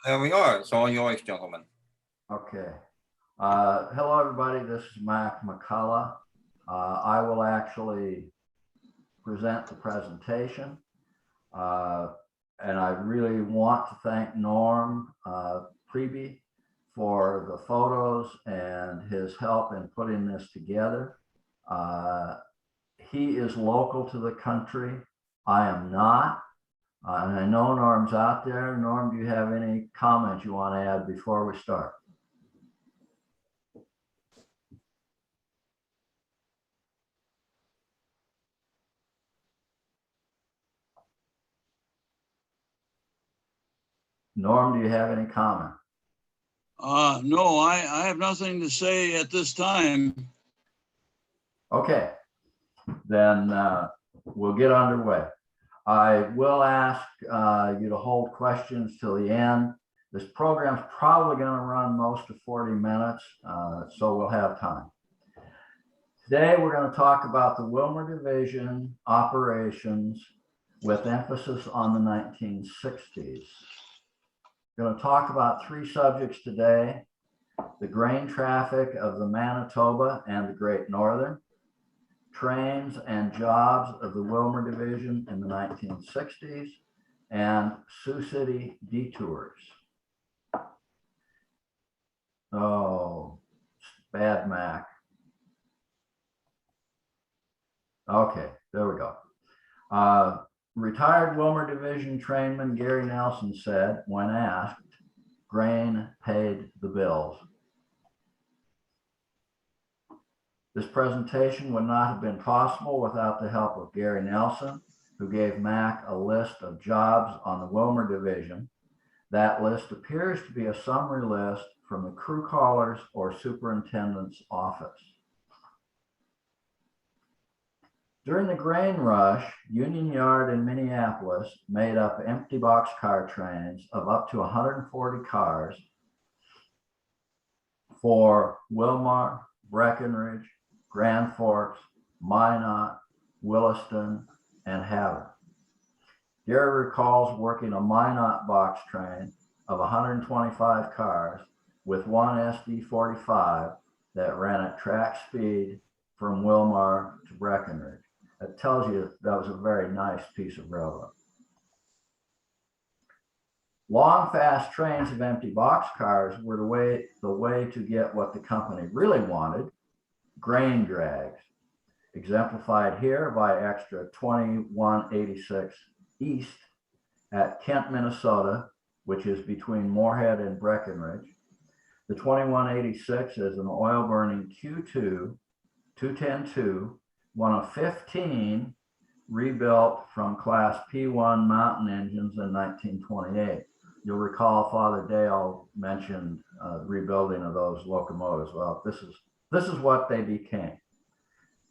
There we are. It's all yours, gentlemen. Okay. Hello, everybody. This is McCulloch. I will actually present the presentation. And I really want to thank Norm Priebe for the photos and his help in putting this together. He is local to the country. I am not. And I know Norm's out there. Norm, do you have any comments you want to add before we start? Norm, do you have any comment? No, I have nothing to say at this time. Okay, then we'll get underway. I will ask you to hold questions till the end. This program's probably going to run most of 40 minutes, so we'll have time. Today, we're going to talk about the Willmar Division operations with emphasis on the 1960s. We're going to talk about three subjects today: the grain traffic of the Manitoba and the Great Northern, trains and jobs of the Willmar Division in the 1960s, and Sioux City detours. Oh, bad Mac. Okay, there we go. Retired Willmar Division trainman Gary Nelson said, when asked, grain paid the bills. This presentation would not have been possible without the help of Gary Nelson, who gave Mac a list of jobs on the Willmar Division. That list appears to be a summary list from the crew caller's or superintendent's office. During the grain rush, Union Yard in Minneapolis made up empty boxcar trains of up to 140 cars for Willmar, Breckenridge, Grand Forks, Minot, Williston, and Havre. Gary recalls working a Minot box train of 125 cars with one SD45 that ran at track speed from Willmar to Breckenridge. That tells you that was a very nice piece of railroad. Long, fast trains of empty boxcars were the way to get what the company really wanted: grain drags, exemplified here by extra 2186 East at Kent, Minnesota, which is between Moorhead and Breckenridge. The 2186 is an oil-burning Q2 210-2, one of 15 rebuilt from Class P1 mountain engines in 1928. You'll recall Father Dale mentioned rebuilding of those locomotives. Well, this is what they became.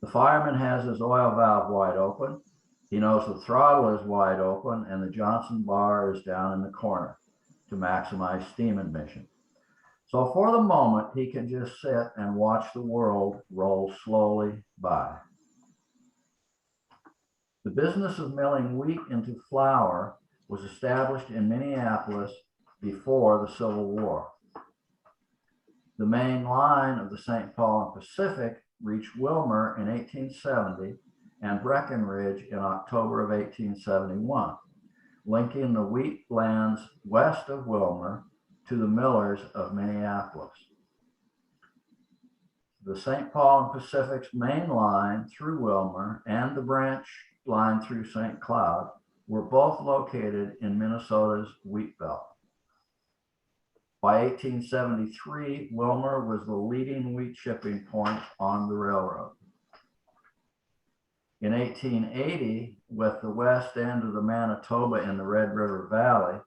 The fireman has his oil valve wide open. He knows the throttle is wide open and the Johnson bar is down in the corner to maximize steam emission. So for the moment, he can just sit and watch the world roll slowly by. The business of milling wheat into flour was established in Minneapolis before the Civil War. The main line of the St. Paul and Pacific reached Willmar in 1870 and Breckenridge in October of 1871, linking the wheat lands west of Willmar to the millers of Minneapolis. The St. Paul and Pacific's main line through Willmar and the branch line through St. Cloud were both located in Minnesota's wheat belt. By 1873, Willmar was the leading wheat shipping point on the railroad. In 1880, with the west end of the Manitoba in the Red River Valley,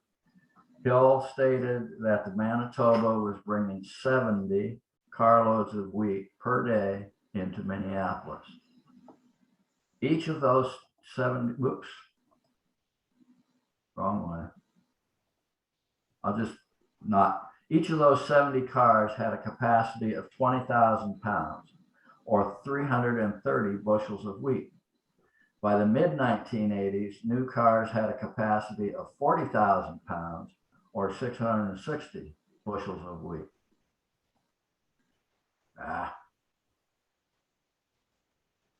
Hill stated that the Manitoba was bringing 70 carloads of wheat per day into Minneapolis. Each of those 70, whoops, wrong way. Each of those 70 cars had a capacity of 20,000 pounds or 330 bushels of wheat. By the mid-1980s, new cars had a capacity of 40,000 pounds or 660 bushels of wheat.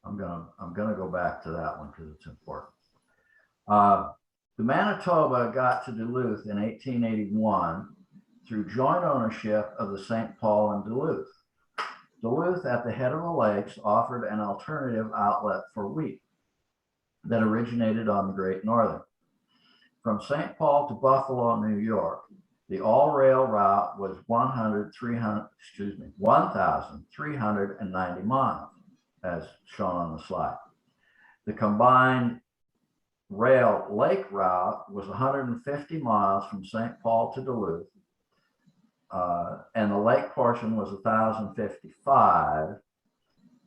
I'm gonna go back to that one because it's important. The Manitoba got to Duluth in 1881 through joint ownership of the St. Paul and Duluth. Duluth, at the head of the lakes, offered an alternative outlet for wheat that originated on the Great Northern. From St. Paul to Buffalo, New York, the all-rail route was 1,390 miles, as shown on the slide. The combined rail lake route was 150 miles from St. Paul to Duluth, and the lake portion was 1,055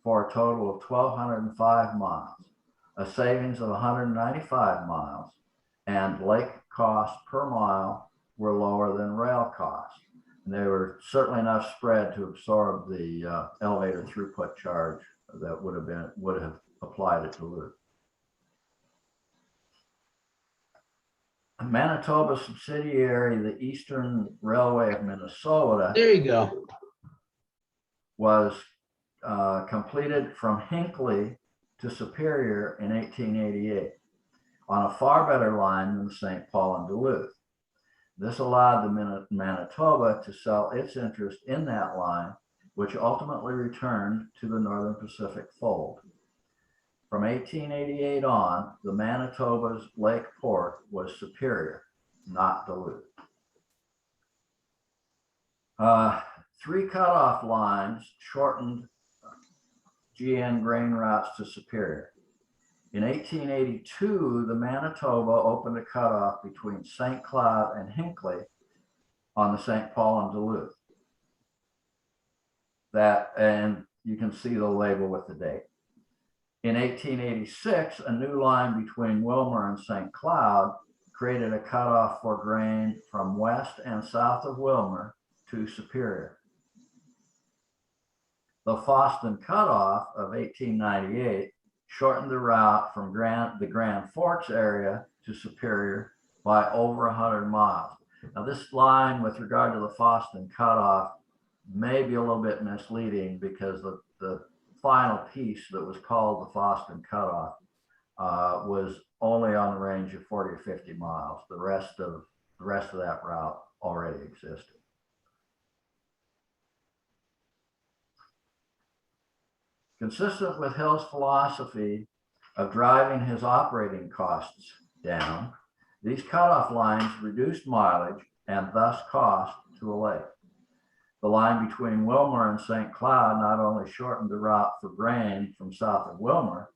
for a total of 1,205 miles, a savings of 195 miles, and lake costs per mile were lower than rail costs. And they were certainly enough spread to absorb the elevator throughput charge that would have applied at Duluth. A Manitoba subsidiary, the Eastern Railway of Minnesota, There you go. was completed from Hinckley to Superior in 1888 on a far better line than the St. Paul and Duluth. This allowed the Manitoba to sell its interest in that line, which ultimately returned to the Northern Pacific fold. From 1888 on, the Manitoba's lake port was Superior, not Duluth. 3 cutoff lines shortened GN grain routes to Superior. In 1882, the Manitoba opened a cutoff between St. Cloud and Hinckley on the St. Paul and Duluth. And you can see the label with the date. In 1886, a new line between Willmar and St. Cloud created a cutoff for grain from west and south of Willmar to Superior. The Foston cutoff of 1898 shortened the route from the Grand Forks area to Superior by over 100 miles. Now, this line with regard to the Foston cutoff may be a little bit misleading because the final piece that was called the Foston cutoff was only on the range of 40 or 50 miles. The rest of that route already existed. Consistent with Hill's philosophy of driving his operating costs down, these cutoff lines reduced mileage and thus cost to a lake. The line between Willmar and St. Cloud not only shortened the route for grain from south of Willmar,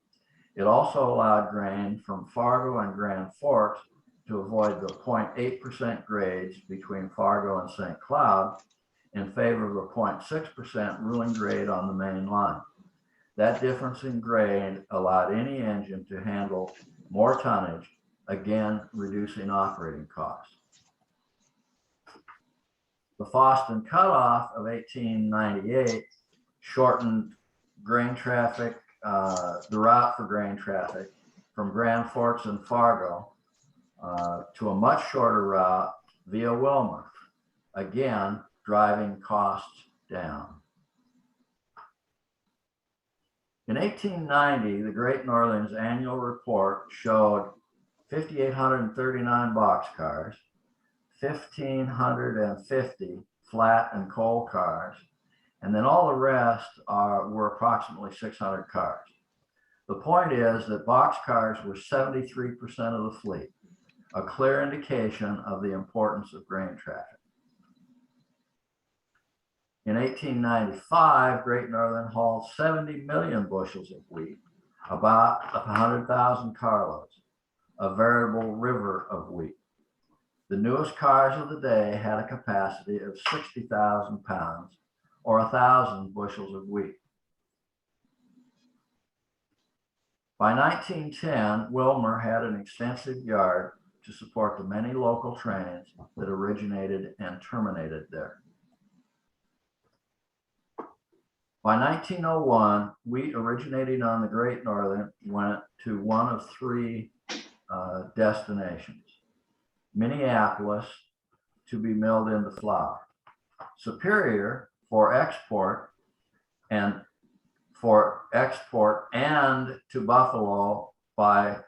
it also allowed grain from Fargo and Grand Forks to avoid the 0.8% grades between Fargo and St. Cloud in favor of a 0.6% ruling grade on the main line. That difference in grade allowed any engine to handle more tonnage, again, reducing operating costs. The Foston cutoff of 1898 shortened grain traffic, the route for grain traffic from Grand Forks and Fargo to a much shorter route via Willmar, again, driving costs down. In 1890, the Great Northern's annual report showed 5,839 boxcars, 1,550 flat and coal cars, and then all the rest were approximately 600 cars. The point is that boxcars were 73% of the fleet, a clear indication of the importance of grain traffic. In 1895, Great Northern hauled 70 million bushels of wheat, about 100,000 carloads, a veritable river of wheat. The newest cars of the day had a capacity of 60,000 pounds or 1,000 bushels of wheat. By 1910, Willmar had an extensive yard to support the many local trains that originated and terminated there. By 1901, wheat originating on the Great Northern went to one of 3 destinations: Minneapolis, to be milled into flour. Superior for export and to Buffalo by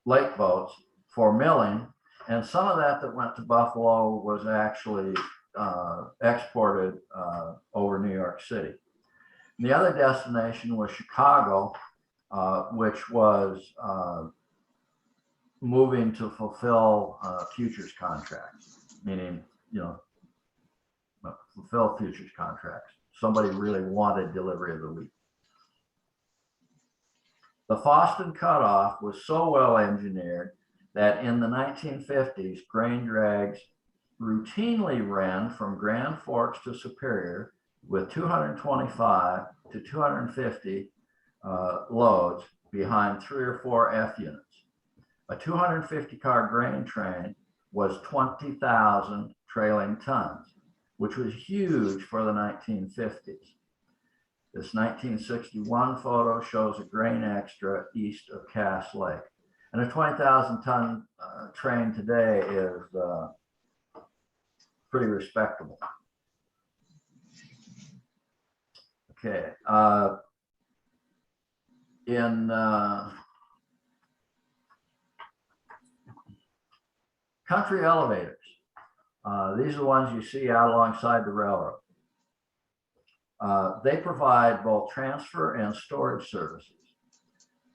lake boats for milling. And some of that went to Buffalo was actually exported over New York City. And the other destination was Chicago, which was moving to fulfill futures contracts, meaning, fulfill futures contracts. Somebody really wanted delivery of the wheat. The Foston cutoff was so well engineered that in the 1950s, grain drags routinely ran from Grand Forks to Superior with 225 to 250 loads behind 3 or 4 F units. A 250-car grain train was 20,000 trailing tons, which was huge for the 1950s. This 1961 photo shows a grain extra east of Cass Lake. And a 20,000-ton train today is pretty respectable. Okay. In country elevators, these are the ones you see out alongside the railroad. They provide both transfer and storage services.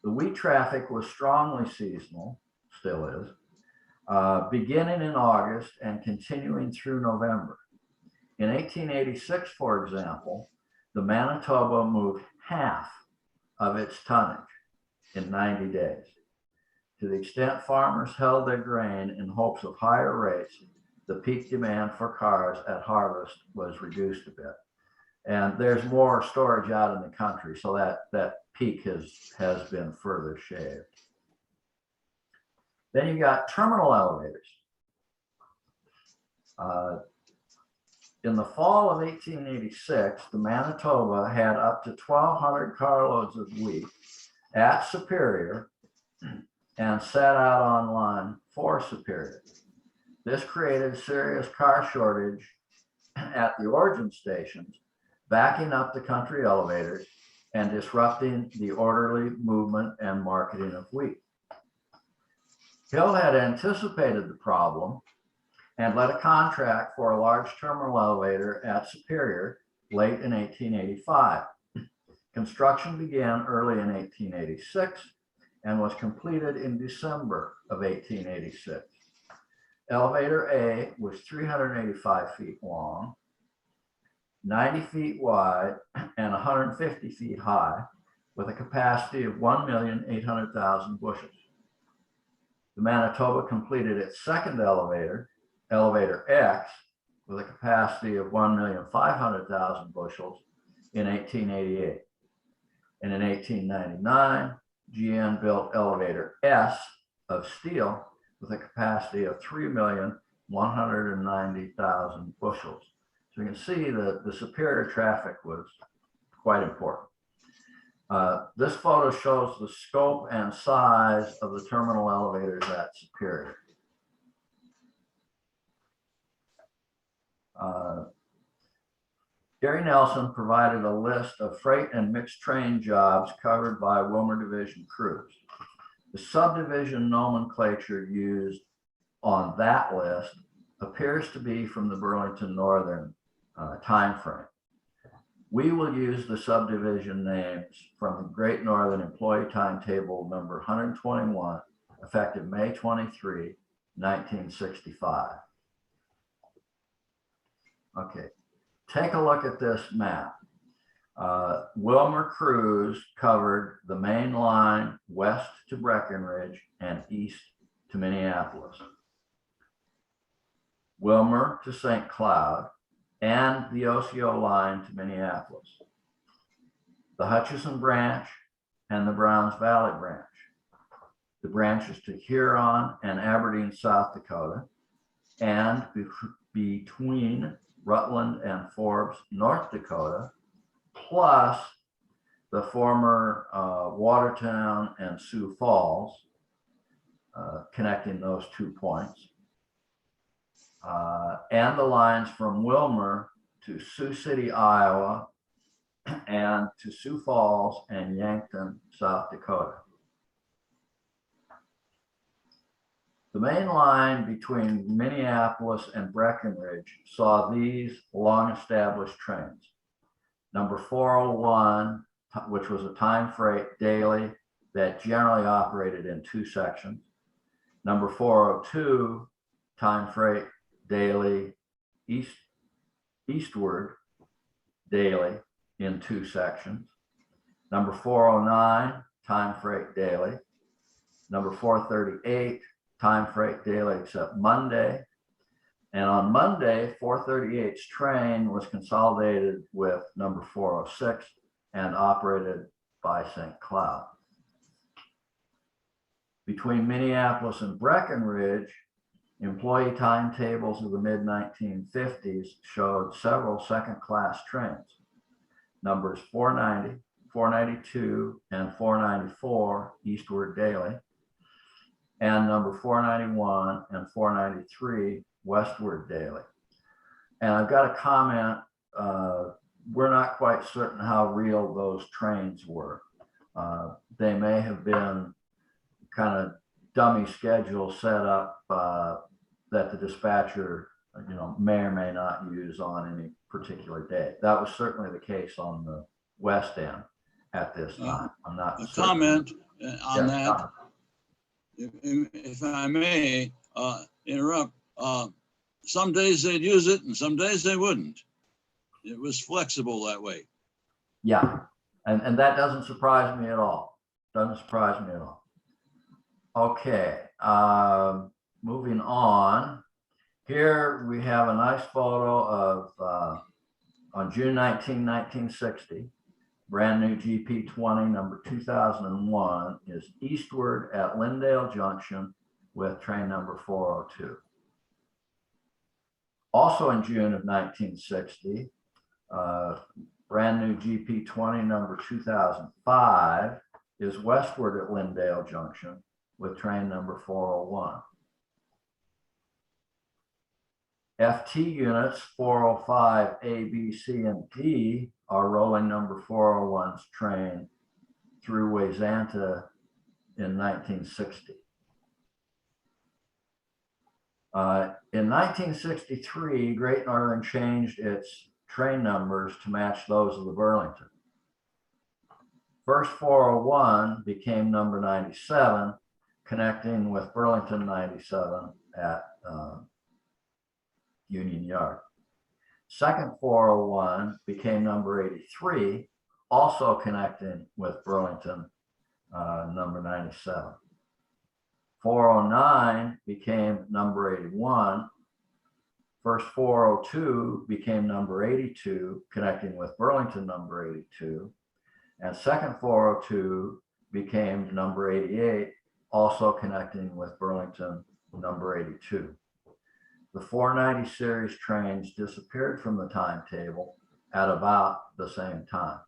The wheat traffic was strongly seasonal, still is, beginning in August and continuing through November. In 1886, for example, the Manitoba moved half of its tonnage in 90 days. To the extent farmers held their grain in hopes of higher rates, the peak demand for cars at harvest was reduced a bit. And there's more storage out in the country, so that peak has been further shaved. Then you got terminal elevators. In the fall of 1886, the Manitoba had up to 1,200 carloads of wheat at Superior and set out on line for Superior. This created serious car shortage at the origin stations, backing up the country elevators and disrupting the orderly movement and marketing of wheat. Hill had anticipated the problem and let a contract for a large terminal elevator at Superior late in 1885. Construction began early in 1886 and was completed in December of 1886. Elevator A was 385 feet long, 90 feet wide, and 150 feet high, with a capacity of 1,800,000 bushels. The Manitoba completed its second elevator, Elevator X, with a capacity of 1,500,000 bushels in 1888. And in 1899, GM built Elevator S of steel with a capacity of 3,190,000 bushels. So you can see that the Superior traffic was quite important. This photo shows the scope and size of the terminal elevators at Superior. Gary Nelson provided a list of freight and mixed train jobs covered by Willmar Division crews. The subdivision nomenclature used on that list appears to be from the Burlington Northern time frame. We will use the subdivision names from the Great Northern Employee Timetable number 121, effective May 23, 1965. Okay, take a look at this map. Willmar crews covered the main line west to Breckenridge and east to Minneapolis. Willmar to St. Cloud, and the OCO line to Minneapolis. The Hutchison branch and the Browns Valley branch. The branches to Huron and Aberdeen, South Dakota, and between Rutland and Forbes, North Dakota, plus the former Watertown and Sioux Falls, connecting those 2 points. and the lines from Willmar to Sioux City, Iowa, and to Sioux Falls and Yankton, South Dakota. The main line between Minneapolis and Breckenridge saw these long-established trains. Number 401, which was a time freight daily that generally operated in 2 sections. Number 402, time freight daily eastward daily in 2 sections. Number 409, time freight daily. Number 438, time freight daily except Monday. And on Monday, 438's train was consolidated with number 406 and operated by St. Cloud. Between Minneapolis and Breckenridge, employee timetables of the mid-1950s showed several second-class trains. Numbers 490, 492, and 494 eastward daily, and number 491 and 493 westward daily. And I've got a comment, we're not quite certain how real those trains were. They may have been kind of dummy schedules set up that the dispatcher, may or may not use on any particular day. That was certainly the case on the west end at this time. I'm not a certain. comment on that. Comment. If I may interrupt, some days they'd use it and some days they wouldn't. It was flexible that way. Yeah, and that doesn't surprise me at all. Doesn't surprise me at all. Okay, moving on. Here we have a nice photo of, on June 19, 1960, brand new GP20 number 2001 is eastward at Lyndale Junction with train number 402. Also in June of 1960, brand new GP20 number 2005 is westward at Lyndale Junction with train number 401. FT units 405 A, B, C, and D are rolling number 401's train through Wayzata in 1960. In 1963, Great Northern changed its train numbers to match those of the Burlington. First 401 became number 97, connecting with Burlington 97 at Union Yard. Second 401 became number 83, also connecting with Burlington number 97. 409 became number 81. First 402 became number 82, connecting with Burlington number 82. And second 402 became number 88, also connecting with Burlington number 82. The 490 series trains disappeared from the timetable at about the same time.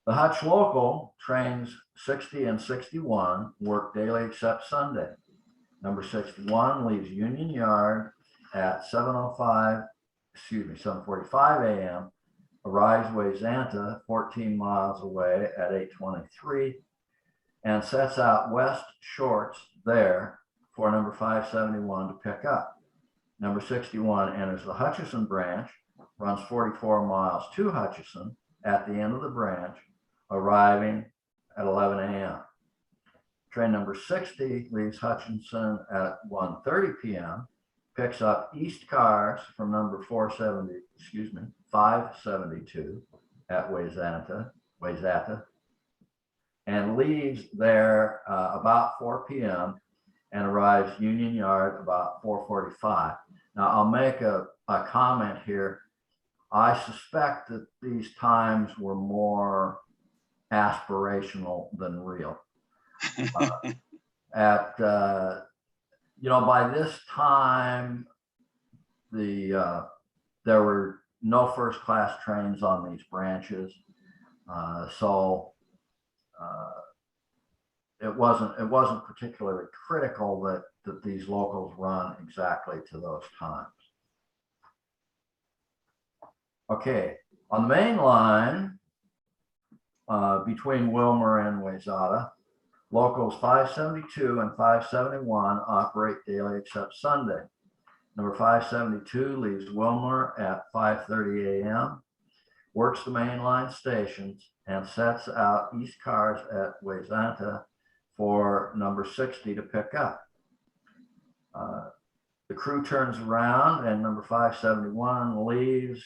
The Hutch Local trains 60 and 61 work daily except Sunday. Number 61 leaves Union Yard at 7:45 a.m., arrives Wayzata 14 miles away at 8:23, and sets out West Shorts there for number 571 to pick up. Number 61 enters the Hutchison branch, runs 44 miles to Hutchison at the end of the branch, arriving at 11 a.m. Train number 60 leaves Hutchinson at 1:30 p.m., picks up East cars from number 572 at Wayzata, and leaves there about 4 p.m. and arrives Union Yard about 4:45. Now I'll make a comment here. I suspect that these times were more aspirational than real. By this time, there were no first class trains on these branches. So it wasn't particularly critical that these locals run exactly to those times. Okay, on the main line between Willmar and Wayzata, locals 572 and 571 operate daily except Sunday. Number 572 leaves Willmar at 5:30 a.m., works the mainline stations, and sets out east cars at Wayzata for number 60 to pick up. The crew turns around and number 571 leaves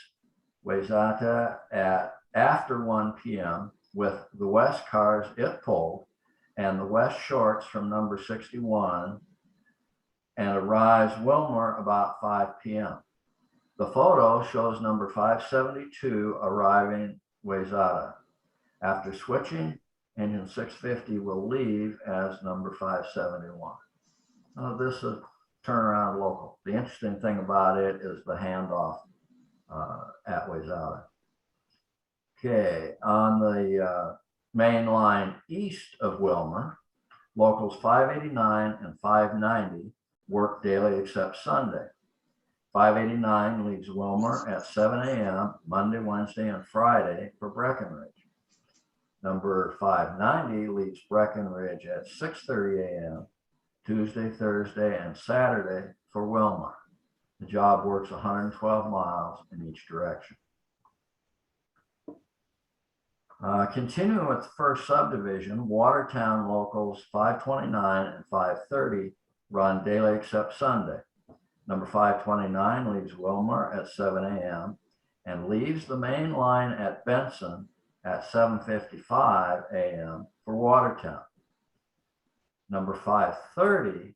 Wayzata at after 1 p.m. with the west cars it pulled and the west shorts from number 61, and arrives Willmar about 5 p.m. The photo shows number 572 arriving Wayzata. After switching, engine 650 will leave as number 571. This is turnaround local. The interesting thing about it is the handoff at Wayzata. Okay, on the main line east of Willmar, locals 589 and 590 work daily except Sunday. 589 leaves Willmar at 7 a.m. Monday, Wednesday, and Friday for Breckenridge. Number 590 leaves Breckenridge at 6:30 a.m. Tuesday, Thursday, and Saturday for Willmar. The job works 112 miles in each direction. Continuing with the first subdivision, Watertown locals 529 and 530 run daily except Sunday. Number 529 leaves Willmar at 7 a.m. and leaves the main line at Benson at 7:55 a.m. for Watertown. Number 530,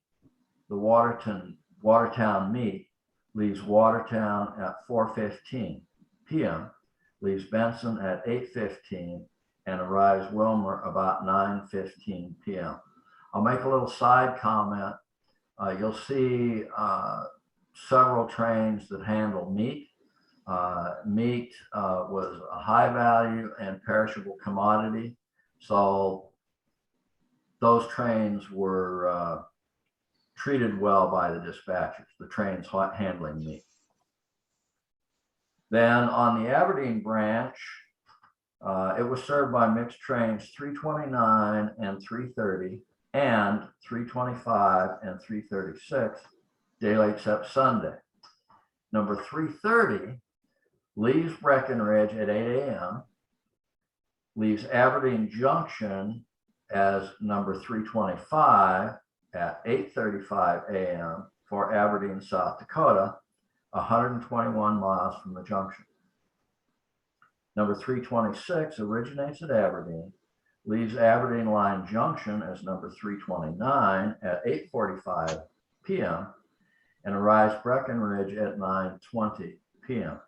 the Watertown meet, leaves Watertown at 4:15 p.m., leaves Benson at 8:15, and arrives Willmar about 9:15 p.m. I'll make a little side comment. You'll see several trains that handle meat. Meat was a high value and perishable commodity. So those trains were treated well by the dispatchers, the trains handling meat. Then on the Aberdeen branch, it was served by mixed trains 329 and 330 and 325 and 336 daily except Sunday. Number 330 leaves Breckenridge at 8 a.m., leaves Aberdeen Junction as number 325 at 8:35 a.m. for Aberdeen, South Dakota, 121 miles from the junction. Number 326 originates at Aberdeen, leaves Aberdeen Line Junction as number 329 at 8:45 p.m. and arrives Breckenridge at 9:20 p.m.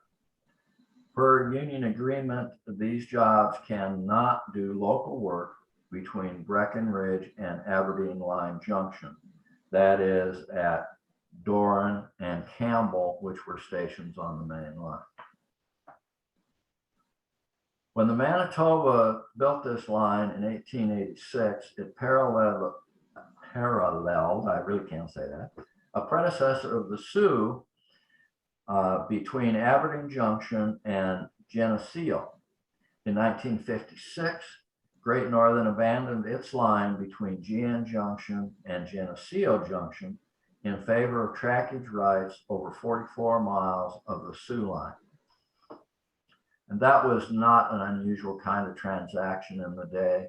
Per union agreement, these jobs cannot do local work between Breckenridge and Aberdeen Line Junction. That is at Doran and Campbell, which were stations on the main line. When the Manitoba built this line in 1886, it paralleled, I really can't say that, a predecessor of the Sioux between Aberdeen Junction and Geneseo. In 1956, Great Northern abandoned its line between GN Junction and Geneseo Junction in favor of trackage rights over 44 miles of the Sioux line. And that was not an unusual kind of transaction in the day.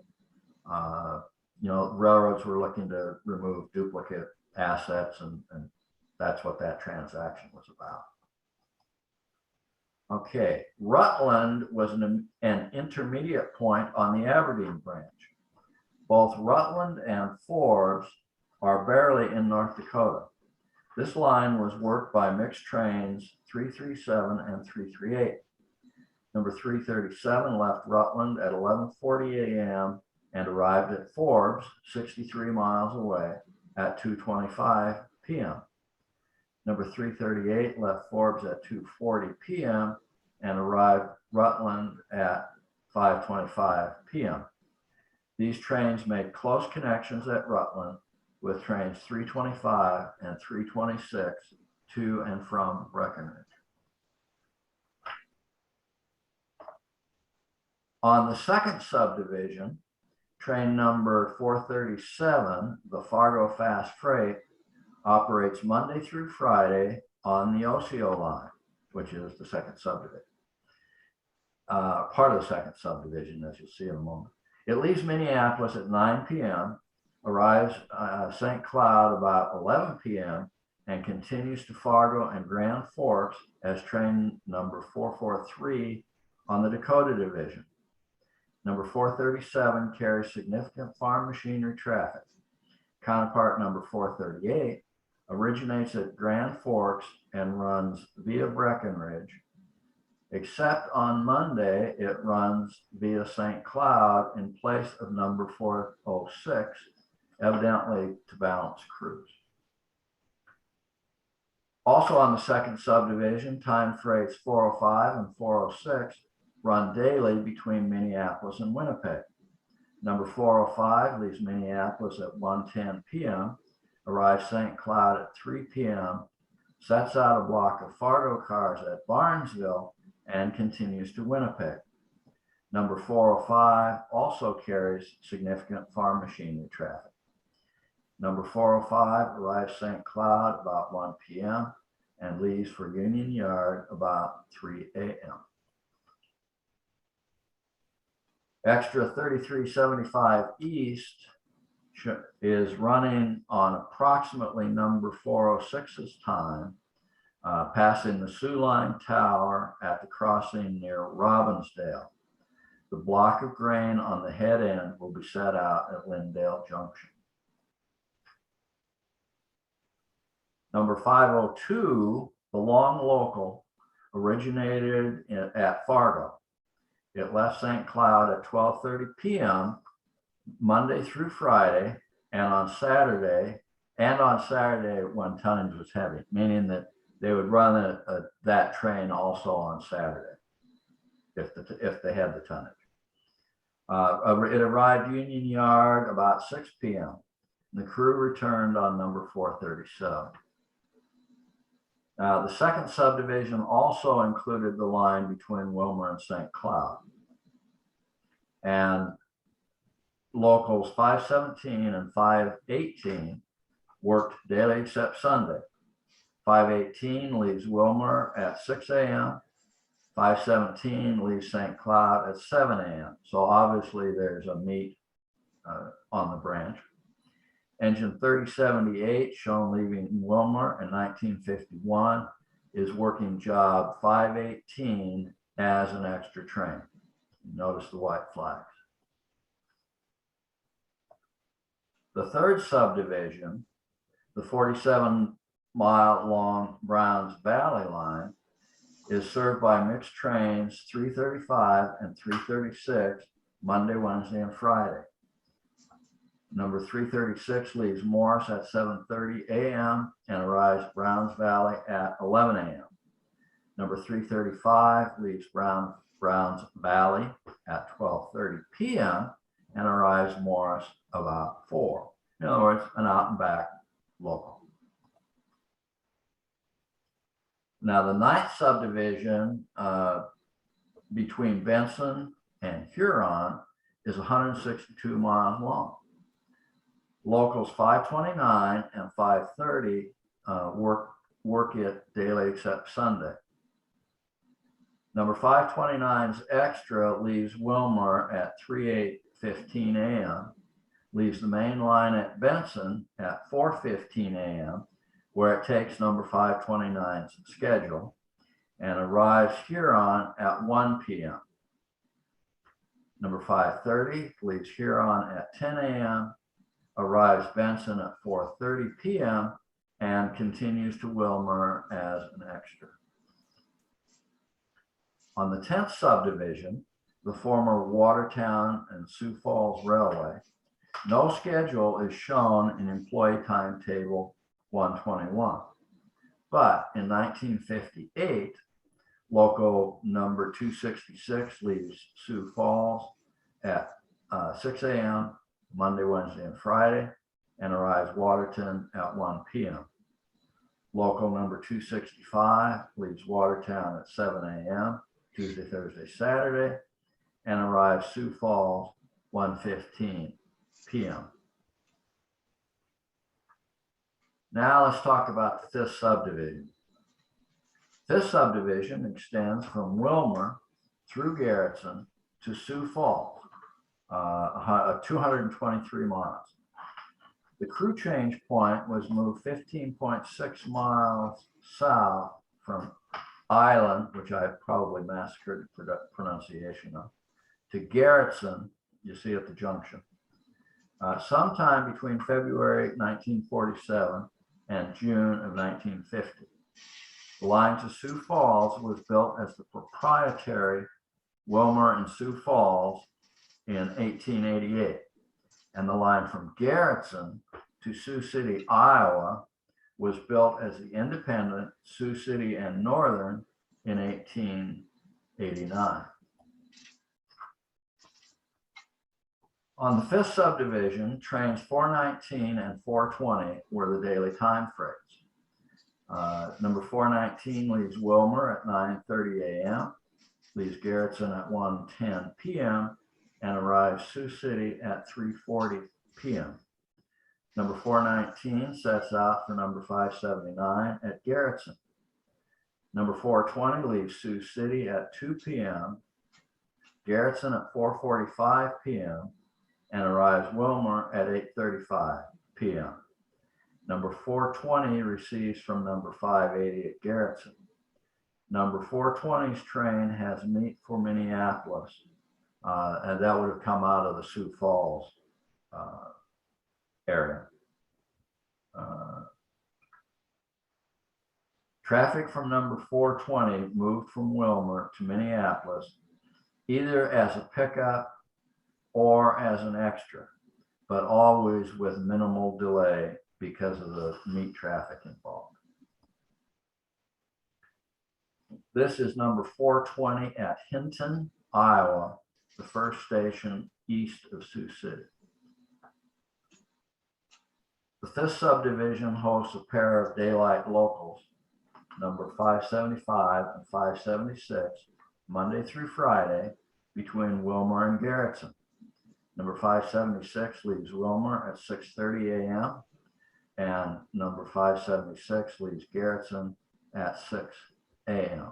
Railroads were looking to remove duplicate assets, and that's what that transaction was about. Okay, Rutland was an intermediate point on the Aberdeen branch. Both Rutland and Forbes are barely in North Dakota. This line was worked by mixed trains 337 and 338. Number 337 left Rutland at 11:40 a.m. and arrived at Forbes, 63 miles away, at 2:25 p.m. Number 338 left Forbes at 2:40 p.m. and arrived Rutland at 5:25 p.m. These trains made close connections at Rutland with trains 325 and 326 to and from Breckenridge. On the second subdivision, train number 437, the Fargo Fast Freight, operates Monday through Friday on the Osceola line, which is the second subdivision. Part of the second subdivision, as you'll see in a moment. It leaves Minneapolis at 9 p.m., arrives St. Cloud about 11 p.m., and continues to Fargo and Grand Forks as train number 443 on the Dakota Division. Number 437 carries significant farm machinery traffic. Counterpart number 438 originates at Grand Forks and runs via Breckenridge, except on Monday, it runs via St. Cloud in place of number 406, evidently to balance crews. Also on the second subdivision, time freights 405 and 406 run daily between Minneapolis and Winnipeg. Number 405 leaves Minneapolis at 1:10 p.m., arrives St. Cloud at 3 p.m., sets out a block of Fargo cars at Barnesville, and continues to Winnipeg. Number 405 also carries significant farm machinery traffic. Number 405 arrives St. Cloud about 1 p.m. and leaves for Union Yard about 3 a.m. Extra 3375 East is running on approximately number 406's time, passing the Sioux Line Tower at the crossing near Robbinsdale. The block of grain on the head end will be set out at Lyndale Junction. Number 502, the long local, originated at Fargo. It left St. Cloud at 12:30 p.m. Monday through Friday, and on Saturday when tonnage was heavy, meaning that they would run that train also on Saturday if they had the tonnage. It arrived Union Yard about 6 p.m. The crew returned on number 437. The second subdivision also included the line between Willmar and St. Cloud. And locals 517 and 518 worked daily except Sunday. 518 leaves Willmar at 6 a.m. 517 leaves St. Cloud at 7 a.m. So obviously there's a meet on the branch. Engine 3078, shown leaving Willmar in 1951, is working job 518 as an extra train. Notice the white flags. The third subdivision, the 47-mile-long Browns Valley line, is served by mixed trains 335 and 336 Monday, Wednesday, and Friday. Number 336 leaves Morris at 7:30 a.m. and arrives Browns Valley at 11 a.m. Number 335 leaves Browns Valley at 12:30 p.m. and arrives Morris about 4. In other words, an out and back local. Now the ninth subdivision between Benson and Huron is 162 miles long. Locals 529 and 530 work it daily except Sunday. Number 529's extra leaves Willmar at 3:15 a.m., leaves the main line at Benson at 4:15 a.m., where it takes number 529's schedule, and arrives Huron at 1 p.m. Number 530 leaves Huron at 10 a.m., arrives Benson at 4:30 p.m., and continues to Willmar as an extra. On the 10th subdivision, the former Watertown and Sioux Falls Railway, no schedule is shown in Employee Timetable 121. But in 1958, local number 266 leaves Sioux Falls at 6 a.m. Monday, Wednesday, and Friday, and arrives Watertown at 1 p.m. Local number 265 leaves Watertown at 7 a.m. Tuesday, Thursday, Saturday, and arrives Sioux Falls 1:15 p.m. Now let's talk about the 5th subdivision. 5th subdivision extends from Willmar through Garrettson to Sioux Falls, 223 miles. The crew change point was moved 15.6 miles south from Island, which I probably massacred the pronunciation of, to Garrettson, you see at the junction, sometime between February 1947 and June of 1950. The line to Sioux Falls was built as the proprietary Willmar and Sioux Falls in 1888. And the line from Garrettson to Sioux City, Iowa was built as the independent Sioux City and Northern in 1889. On the 5th subdivision, trains 419 and 420 were the daily time frames. Number 419 leaves Willmar at 9:30 a.m., leaves Garrettson at 1:10 p.m., and arrives Sioux City at 3:40 p.m. Number 419 sets out for number 579 at Garrettson. Number 420 leaves Sioux City at 2 p.m., Garrettson at 4:45 p.m., and arrives Willmar at 8:35 p.m. Number 420 receives from number 580 at Garrettson. Number 420's train has meet for Minneapolis, and that would have come out of the Sioux Falls area. Traffic from number 420 moved from Willmar to Minneapolis either as a pickup or as an extra, but always with minimal delay because of the meat traffic involved. This is number 420 at Hinton, Iowa, the first station east of Sioux City. The 5th subdivision hosts a pair of daylight locals, number 575 and 576, Monday through Friday, between Willmar and Garrettson. Number 576 leaves Willmar at 6:30 a.m. and number 576 leaves Garrettson at 6 a.m.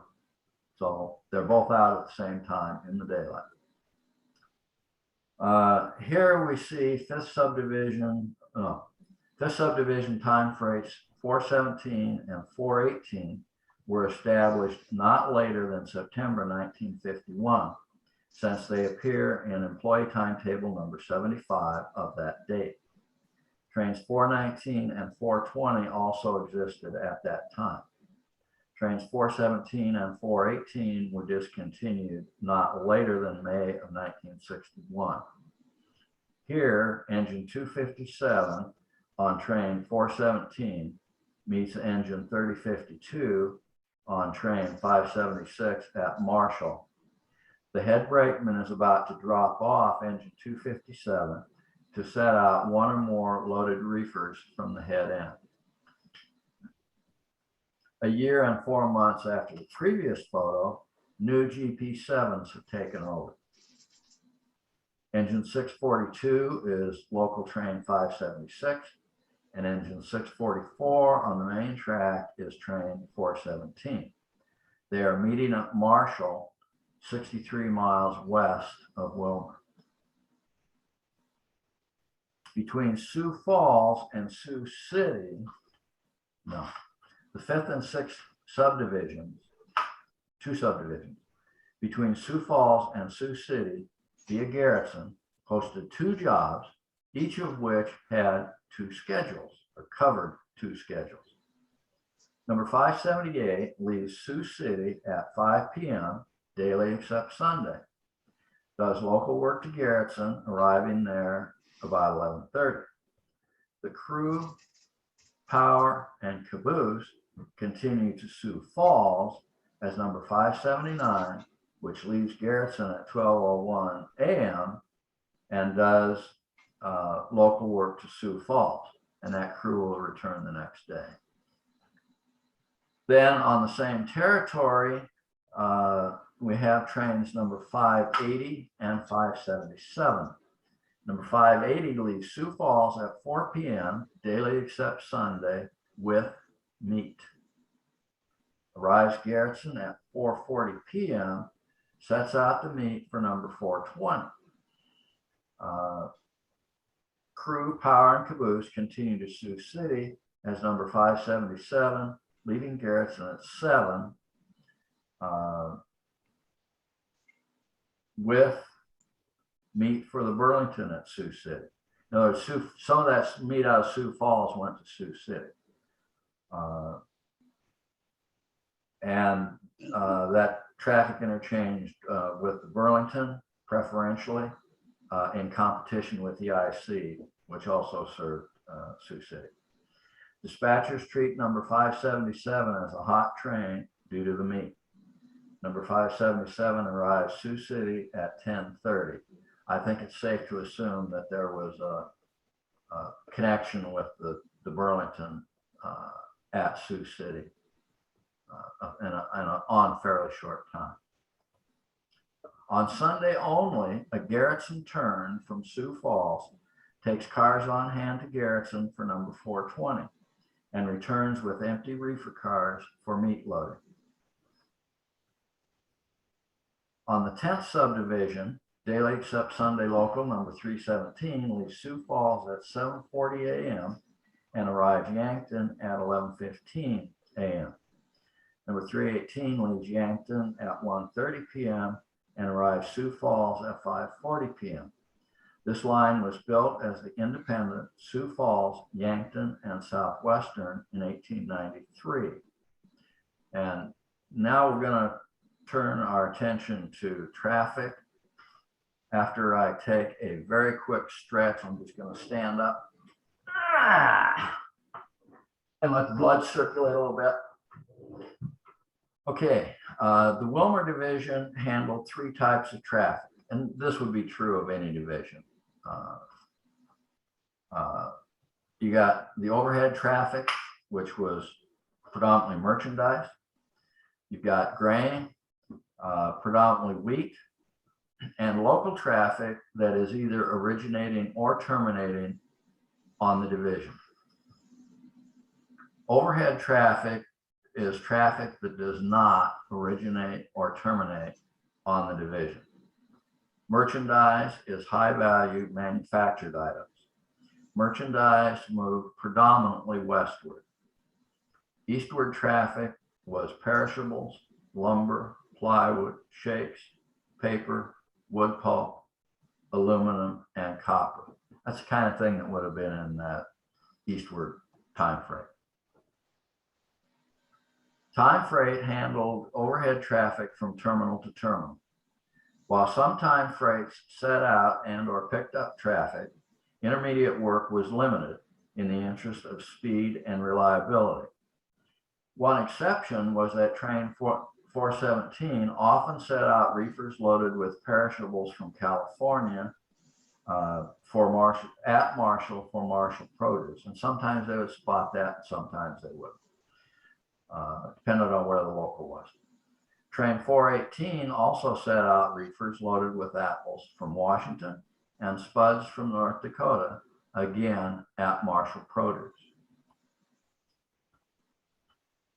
So they're both out at the same time in the daylight. Here we see 5th subdivision time frames 417 and 418 were established not later than September 1951, since they appear in employee timetable number 75 of that date. Trains 419 and 420 also existed at that time. Trains 417 and 418 were discontinued not later than May of 1961. Here, engine 257 on train 417 meets engine 3052 on train 576 at Marshall. The head brakeman is about to drop off engine 257 to set out one or more loaded reefers from the head end. A year and 4 months after the previous photo, new GP7s have taken over. Engine 642 is local train 576, and engine 644 on the main track is train 417. They are meeting at Marshall, 63 miles west of Willmar. Between Sioux Falls and Sioux City, the 5th and 6th subdivisions, two subdivisions, between Sioux Falls and Sioux City via Garrettson hosted 2 jobs, each of which had 2 schedules or covered 2 schedules. Number 578 leaves Sioux City at 5 p.m. daily except Sunday. Does local work to Garrettson, arriving there about 11:30. The crew, power, and caboose continue to Sioux Falls as number 579, which leaves Garrettson at 12:01 a.m. and does local work to Sioux Falls, and that crew will return the next day. Then on the same territory, we have trains number 580 and 577. Number 580 leaves Sioux Falls at 4 p.m. daily except Sunday with meat. Arrives Garrettson at 4:40 p.m. Sets out the meat for number 420. Crew, power, and caboose continue to Sioux City as number 577, leaving Garrettson at 7 with meat for the Burlington at Sioux City. In other words, some of that meat out of Sioux Falls went to Sioux City. That traffic interchanged with the Burlington preferentially in competition with the IC, which also served Sioux City. Dispatchers treat number 577 as a hot train due to the meat. Number 577 arrives Sioux City at 10:30. I think it's safe to assume that there was a connection with the Burlington at Sioux City on fairly short time. On Sunday only, a Garrettson turn from Sioux Falls takes cars on hand to Garrettson for number 420 and returns with empty reefer cars for meat loading. On the 10th subdivision, daily except Sunday local number 317 leaves Sioux Falls at 7:40 a.m. and arrives Yankton at 11:15 a.m. Number 318 leaves Yankton at 1:30 p.m. and arrives Sioux Falls at 5:40 p.m. This line was built as the independent Sioux Falls, Yankton, and Southwestern in 1893. And now we're going to turn our attention to traffic. After I take a very quick stretch, I'm just going to stand up and let the blood circulate a little bit. Okay, the Willmar division handled 3 types of traffic, and this would be true of any division. You got the overhead traffic, which was predominantly merchandise. You've got grain, predominantly wheat, and local traffic that is either originating or terminating on the division. Overhead traffic is traffic that does not originate or terminate on the division. Merchandise is high value manufactured items. Merchandise moved predominantly westward. Eastward traffic was perishables, lumber, plywood, shakes, paper, wood pulp, aluminum, and copper. That's the kind of thing that would have been in that eastward time freight. Time freight handled overhead traffic from terminal to terminal. While some time freights set out and or picked up traffic, intermediate work was limited in the interest of speed and reliability. One exception was that train 417 often set out reefers loaded with perishables from California at Marshall for Marshall produce. And sometimes they would spot that, and sometimes they wouldn't, depending on where the local was. Train 418 also set out reefers loaded with apples from Washington and spuds from North Dakota, again at Marshall produce.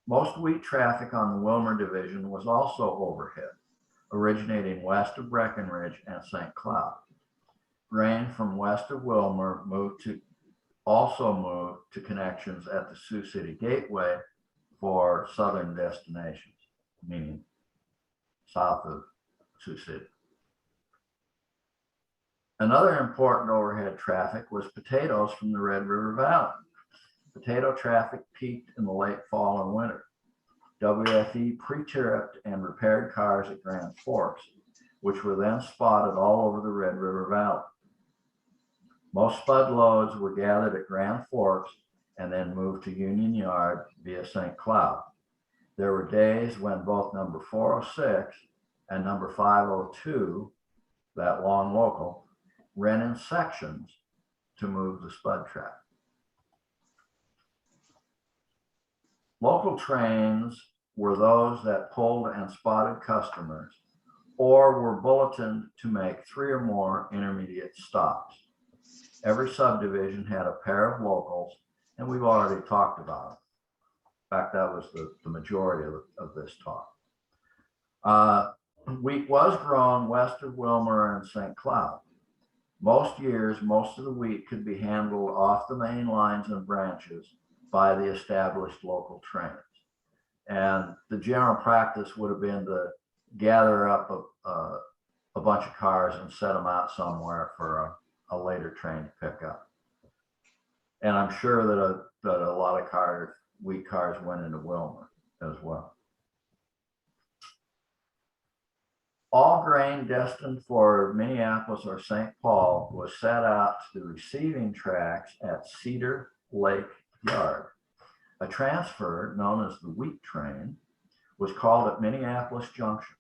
Most wheat traffic on the Willmar division was also overhead, originating west of Breckenridge and St. Cloud. Grain from west of Willmar also moved to connections at the Sioux City Gateway for southern destinations, meaning south of Sioux City. Another important overhead traffic was potatoes from the Red River Valley. Potato traffic peaked in the late fall and winter. WFE pre-tripped and repaired cars at Grand Forks, which were then spotted all over the Red River Valley. Most spud loads were gathered at Grand Forks and then moved to Union Yard via St. Cloud. There were days when both number 406 and number 502, that long local, ran in sections to move the spud track. Local trains were those that pulled and spotted customers or were bulletined to make 3 or more intermediate stops. Every subdivision had a pair of locals, and we've already talked about it. In fact, that was the majority of this talk. Wheat was grown west of Willmar and St. Cloud. Most years, most of the wheat could be handled off the main lines and branches by the established local trains. And the general practice would have been to gather up a bunch of cars and set them out somewhere for a later train to pick up. And I'm sure that a lot of wheat cars went into Willmar as well. All grain destined for Minneapolis or St. Paul was set out to the receiving tracks at Cedar Lake Yard. A transfer known as the wheat train was called at Minneapolis Junction.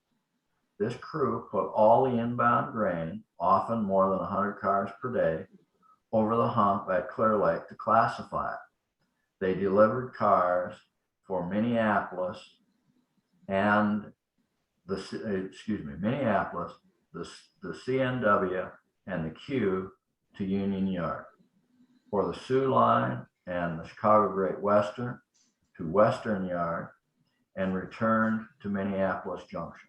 This crew put all the inbound grain, often more than 100 cars per day, over the hump at Clear Lake to classify it. They delivered cars for Minneapolis and Minneapolis, the CNW and the Q to Union Yard. For the Sioux Line and the Chicago Great Western to Western Yard and returned to Minneapolis Junction.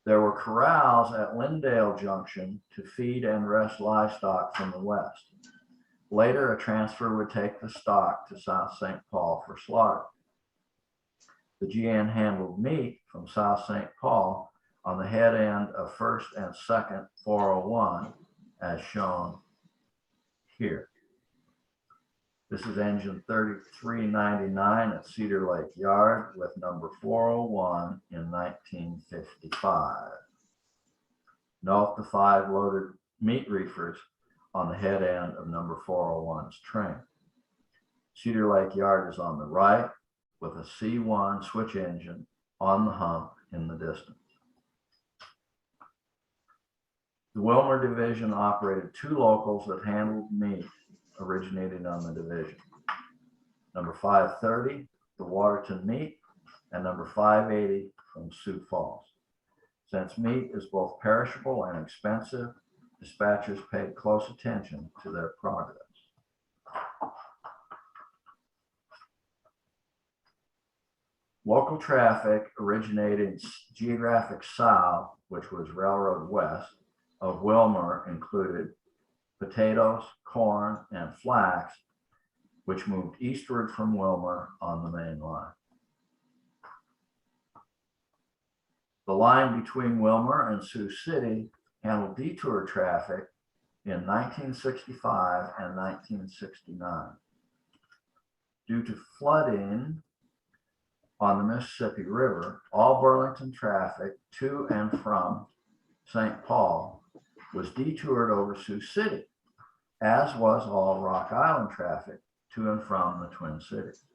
There were corrals at Lyndale Junction to feed and rest livestock from the west. Later, a transfer would take the stock to South St. Paul for slaughter. The GN handled meat from South St. Paul on the head end of 1st and 2nd 401, as shown here. This is engine 3399 at Cedar Lake Yard with number 401 in 1955. Note the 5 loaded meat reefers on the head end of number 401's train. Cedar Lake Yard is on the right with a C1 switch engine on the hump in the distance. The Willmar division operated 2 locals that handled meat originating on the division. Number 530, the Waterton Meat, and number 580 from Sioux Falls. Since meat is both perishable and expensive, dispatchers paid close attention to their progress. Local traffic originating geographic south, which was railroad west, of Willmar included potatoes, corn, and flax, which moved eastward from Willmar on the main line. The line between Willmar and Sioux City handled detour traffic in 1965 and 1969. Due to flooding on the Mississippi River, all Burlington traffic to and from St. Paul was detoured over Sioux City, as was all Rock Island traffic to and from the Twin Cities.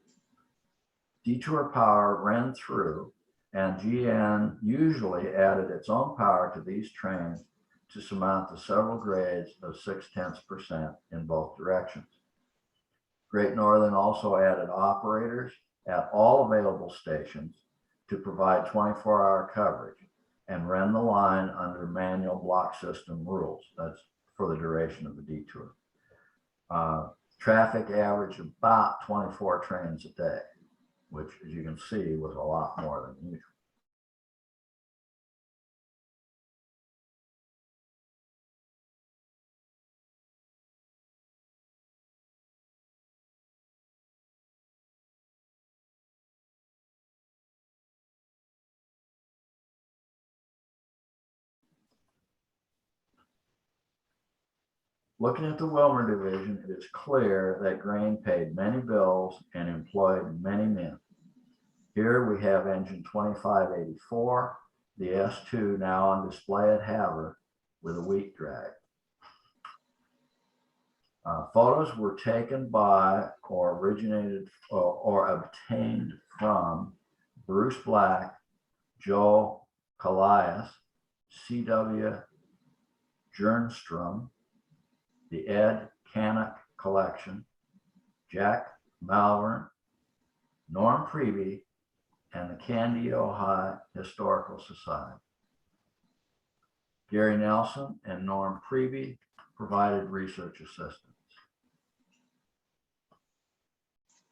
Detour power ran through, and GN usually added its own power to these trains to surmount the several grades of 0.6% in both directions. Great Northern also added operators at all available stations to provide 24-hour coverage and ran the line under manual block system rules. That's for the duration of the detour. Traffic averaged about 24 trains a day, which, as you can see, was a lot more than usual. Looking at the Willmar division, it is clear that grain paid many bills and employed many men. Here we have engine 2584, the S2 now on display at Havre with a wheat drag. Photos were taken by or originated or obtained from Bruce Black, Joe Callias, C.W. Jernstrom, the Ed Cannock Collection, Jack Malvern, Norm Priebe, and the Candido High Historical Society. Gary Nelson and Norm Priebe provided research assistance.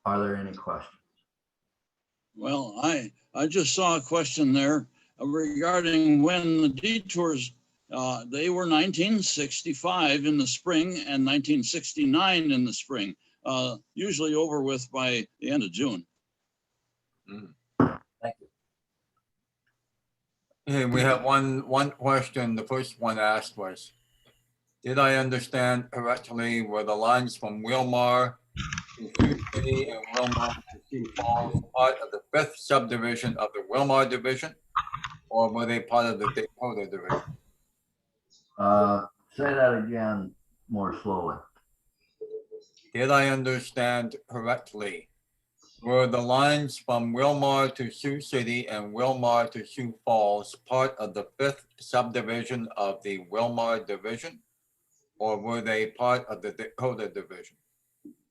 Are there any questions? Well, I just saw a question there regarding when the detours, they were 1965 in the spring and 1969 in the spring, usually over with by the end of June. Thank you. Hey, we have one question. The first one asked was, did I understand correctly were the lines from Willmar to Sioux City and Willmar to Sioux Falls part of the 5th subdivision of the Willmar division, or were they part of the Dakota division? Say that again more slowly. Did I understand correctly? Were the lines from Willmar to Sioux City and Willmar to Sioux Falls part of the 5th subdivision of the Willmar division, or were they part of the Dakota division?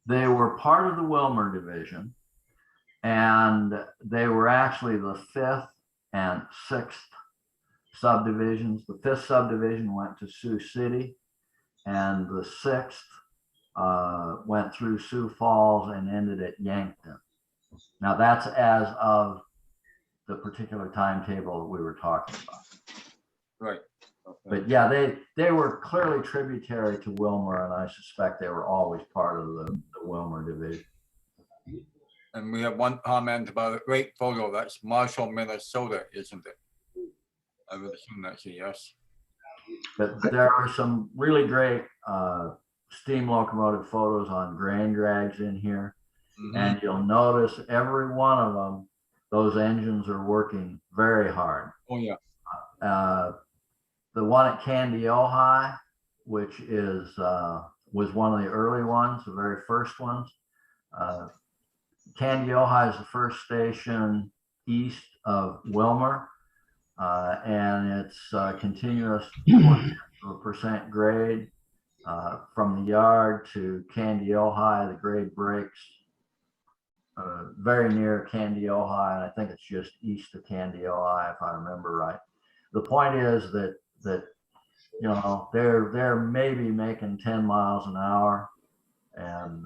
They were part of the Willmar division, and they were actually the 5th and 6th subdivisions. The 5th subdivision went to Sioux City, and the 6th went through Sioux Falls and ended at Yankton. Now that's as of the particular timetable that we were talking about. Right. Okay. But yeah, they were clearly tributary to Willmar, and I suspect they were always part of the Willmar division. And we have one comment about a great photo. That's Marshall, Minnesota, isn't it? I would assume that's a yes. But there are some really great steam locomotive photos on grain drags in here. Mhm. And you'll notice every one of them, those engines are working very hard. Oh, yeah. The one at Candido High, which is was one of the early ones, the very first ones. Candido High is the first station east of Willmar, and it's continuous 0.4% grade from the yard to Candido High. The grade breaks very near Candido High, and I think it's just east of Candido High, if I remember right. The point is that you know they're maybe making 10 miles an hour, and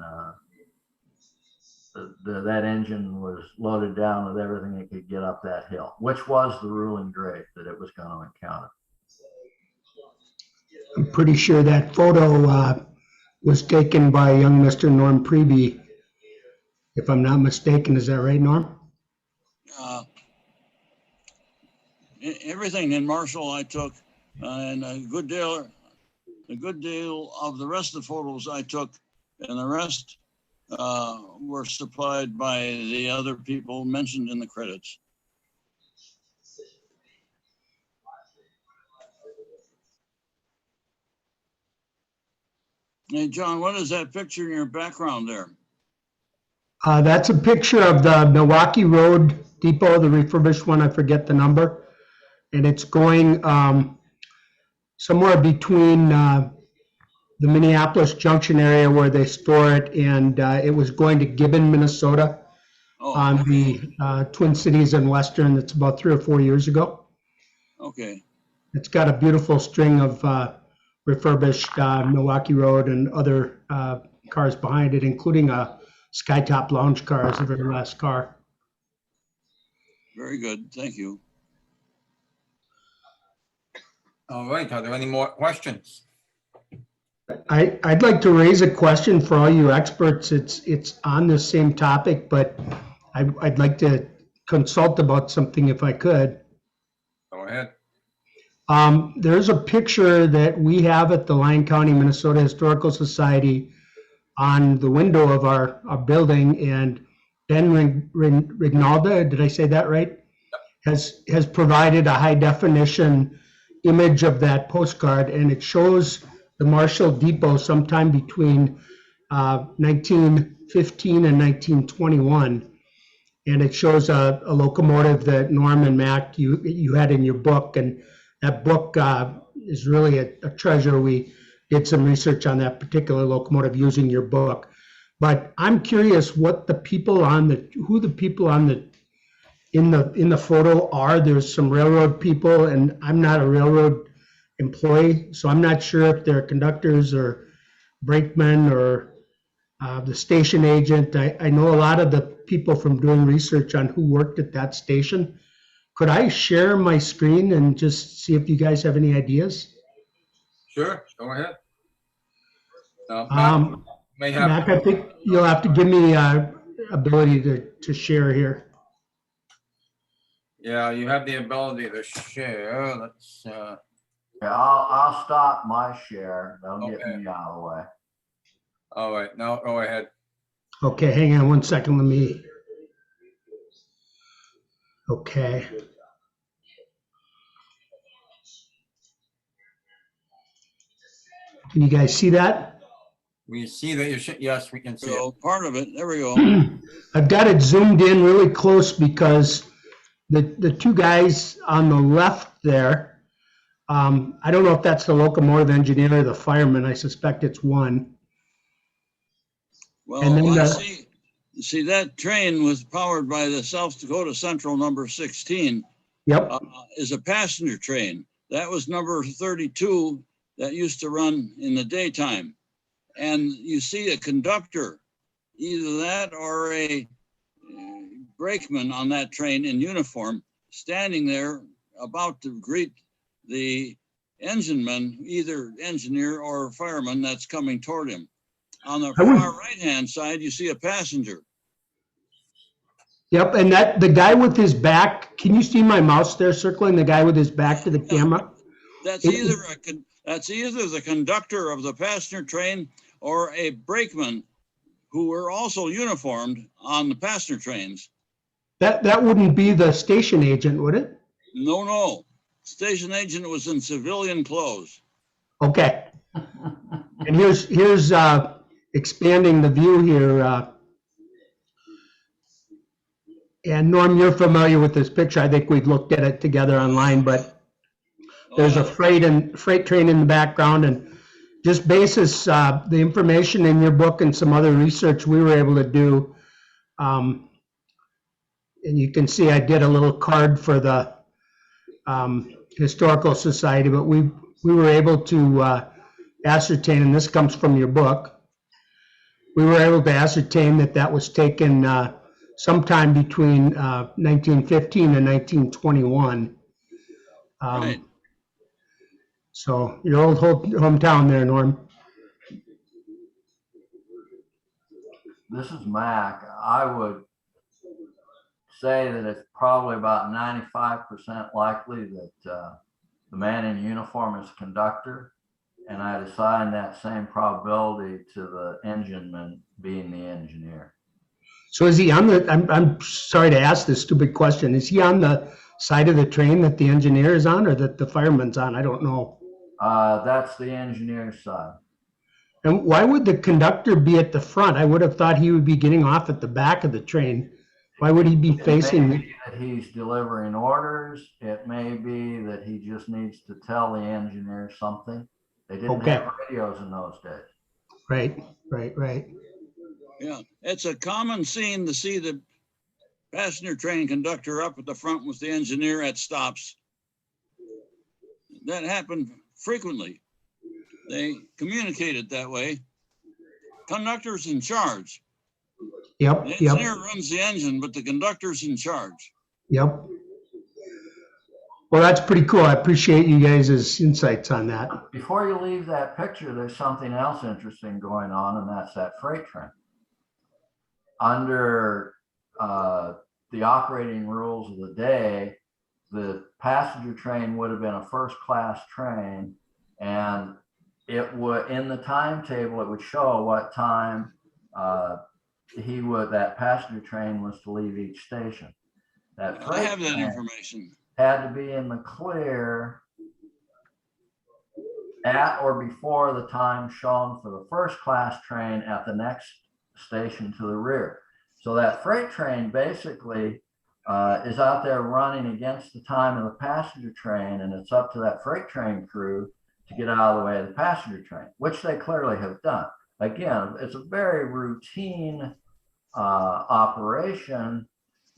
that engine was loaded down with everything it could get up that hill, which was the ruling grade that it was going to encounter. I'm pretty sure that photo was taken by young Mr. Norm Priebe, if I'm not mistaken. Is that right, Norm? Everything in Marshall I took, and a good deal of the rest of the photos I took, and the rest were supplied by the other people mentioned in the credits. Hey, John, what is that picture in your background there? That's a picture of the Milwaukee Road Depot, the refurbished one. I forget the number. And it's going somewhere between the Minneapolis Junction area where they store it, and it was going to Gibbon, Minnesota, on the Twin Cities and Western. That's about 3 or 4 years ago. Okay. It's got a beautiful string of refurbished Milwaukee Road and other cars behind it, including a Skytop lounge car as the very last car. Very good. Thank you. All right. Are there any more questions? I'd like to raise a question for all you experts. It's on the same topic, but I'd like to consult about something if I could. Go ahead. There's a picture that we have at the Lyon County, Minnesota Historical Society on the window of our building, and Ben Rignalda, did I say that right? Has provided a high definition image of that postcard, and it shows the Marshall Depot sometime between 1915 and 1921. and it shows a locomotive that Norm and Mac you had in your book, and that book is really a treasure. We did some research on that particular locomotive using your book. But I'm curious what the people who the people in the photo are. There's some railroad people, and I'm not a railroad employee, so I'm not sure if they're conductors or brakemen or the station agent. I know a lot of the people from doing research on who worked at that station. Could I share my screen and just see if you guys have any ideas? Sure, go ahead. Matt may have. Mac, I think you'll have to give me ability to share here. Yeah, you have the ability to share. Let's. Yeah, I'll stop my share. That'll get Okay. me out of the way. All right, now go ahead. Okay, hang on one second. Let me. Okay. Can you guys see that? We see that you should. Yes, we can see it. So part of it, there we go. I've got it zoomed in really close because the two guys on the left there, I don't know if that's the locomotive engineer or the fireman. I suspect it's one. Well, And then I see that train was powered by the South Dakota Central number 16, Yep. is a passenger train. That was number 32 that used to run in the daytime. And you see a conductor, either that or a brakeman on that train in uniform, standing there about to greet the engineman, either engineer or fireman that's coming toward him. On the far right-hand side, you see a passenger. Yep, and the guy with his back, can you see my mouse there circling the guy with his back to the camera? That's either the conductor of the passenger train or a brakeman who were also uniformed on the passenger trains. That wouldn't be the station agent, would it? No. Station agent was in civilian clothes. Okay. And here's expanding the view here. And Norm, you're familiar with this picture. I think we've looked at it together online, but there's a freight train in the background, and just basis the information in your book and some other research we were able to do. And you can see I did a little card for the Historical Society, but we were able to ascertain, and this comes from your book, we were able to ascertain that was taken sometime between 1915 and 1921. Right. So your old hometown there, Norm. This is Mac. I would say that it's probably about 95% likely that the man in uniform is conductor, and I'd assign that same probability to the engineman being the engineer. So is he on the, I'm sorry to ask this stupid question, is he on the side of the train that the engineer is on or that the fireman's on? I don't know. That's the engineer's side. And why would the conductor be at the front? I would have thought he would be getting off at the back of the train. Why would he be facing? It may be that he's delivering orders. It may be that he just needs to tell the engineer something. They didn't have radios in those days. Right. Yeah, it's a common scene to see the passenger train conductor up at the front with the engineer at stops. That happened frequently. They communicated that way. Conductor's in charge. Yep. The engineer runs the engine, but the conductor's in charge. Yep. Well, that's pretty cool. I appreciate you guys' insights on that. Before you leave that picture, there's something else interesting going on, and that's that freight train. Under the operating rules of the day, the passenger train would have been a first-class train, and it would, in the timetable, it would show what time that passenger train was to leave each station. That I have that information. Had to be in the clear at or before the time shown for the first class train at the next station to the rear. So that freight train basically is out there running against the time of the passenger train, and it's up to that freight train crew to get out of the way of the passenger train, which they clearly have done. Again, it's a very routine operation,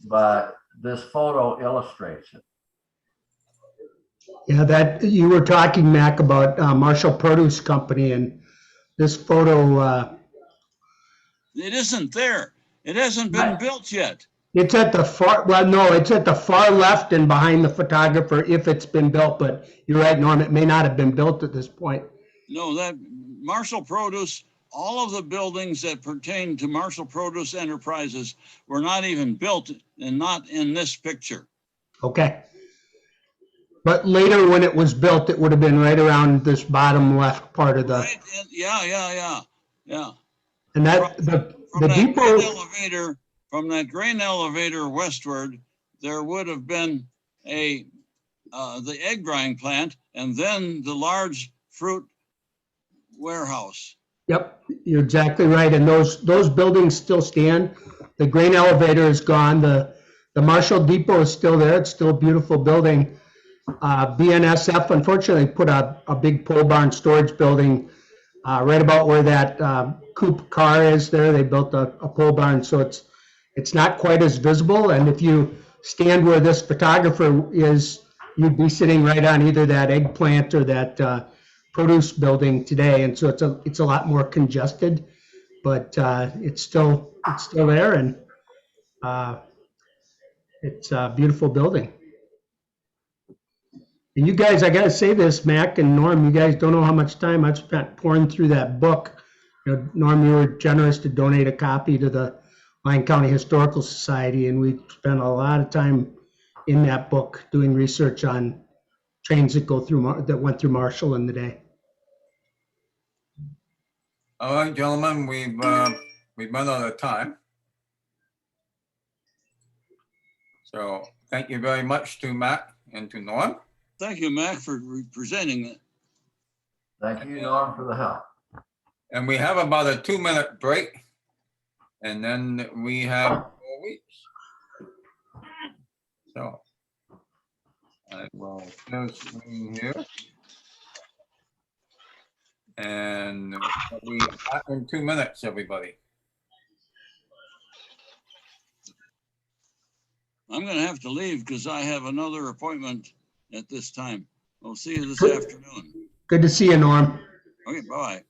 but this photo illustrates it. Yeah, that you were talking, Mac, about Marshall Produce Company, and this photo, It isn't there. It hasn't been built yet. it's at the far, well, no, it's at the far left and behind the photographer if it's been built, but you're right, Norm, it may not have been built at this point. No, that Marshall Produce, all of the buildings that pertain to Marshall Produce Enterprises were not even built and not in this picture. Okay. But later when it was built, it would have been right around this bottom left part of the, Right? Yeah. and that, From the that depot, grain elevator, from that grain elevator westward, there would have been the egg drying plant and then the large fruit warehouse. yep, you're exactly right, and those buildings still stand. The grain elevator is gone, the Marshall Depot is still there, it's still a beautiful building. BNSF unfortunately put a big pole barn storage building right about where that coupe car is there. They built a pole barn, so it's not quite as visible. And if you stand where this photographer is, you'd be sitting right on either that eggplant or that produce building today. And so it's a lot more congested, but it's still there, and it's a beautiful building. And you guys, I gotta say this, Mac and Norm, you guys don't know how much time I've spent pouring through that book. You know, Norm, you were generous to donate a copy to the Lyon County Historical Society, and we spent a lot of time in that book doing research on trains that went through Marshall in the day. All right, gentlemen, we've run out of time. So thank you very much to Matt and to Norm. Thank you, Mac, for presenting it. Thank you, Norm, for the help. And we have about a 2-minute break. And then we have 4 weeks. So I will share the screen here. And we are in 2 minutes, everybody. I'm going to have to leave because I have another appointment at this time. We'll see you this afternoon. Good to see you, Norm. Okay, bye-bye.